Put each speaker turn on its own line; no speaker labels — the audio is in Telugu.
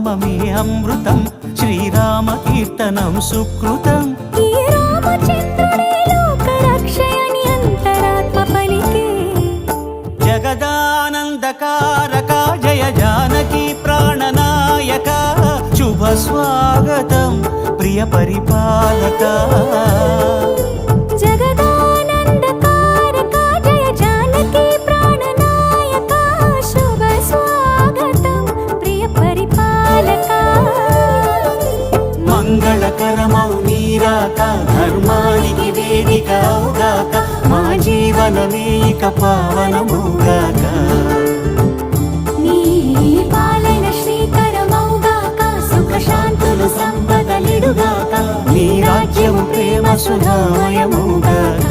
నామమే అమృతం, శ్రీరామ కీర్తనం సుకృతం.
ఈ రామచంద్రుడే లోకరక్షయని అంతరాత్మ పలికే.
జగదానందకారక జయ జానకి ప్రాణనాయక, శుభ స్వాగతం ప్రియ పరిపాలక.
జగదానందకారక జయ జానకి ప్రాణనాయక, శుభ స్వాగతం ప్రియ పరిపాలక.
మంగళకరమౌ నీరాక, ధర్మానికి వేదిక అవుగాక, మా జీవనమే ఇక పావనమౌగాక.
నీ పాలన శ్రీకరమౌగాక, సుఖ శాంతులు సంపదలిడుగాక,
నీ రాజ్యము ప్రేమ సుధామయమౌగాక.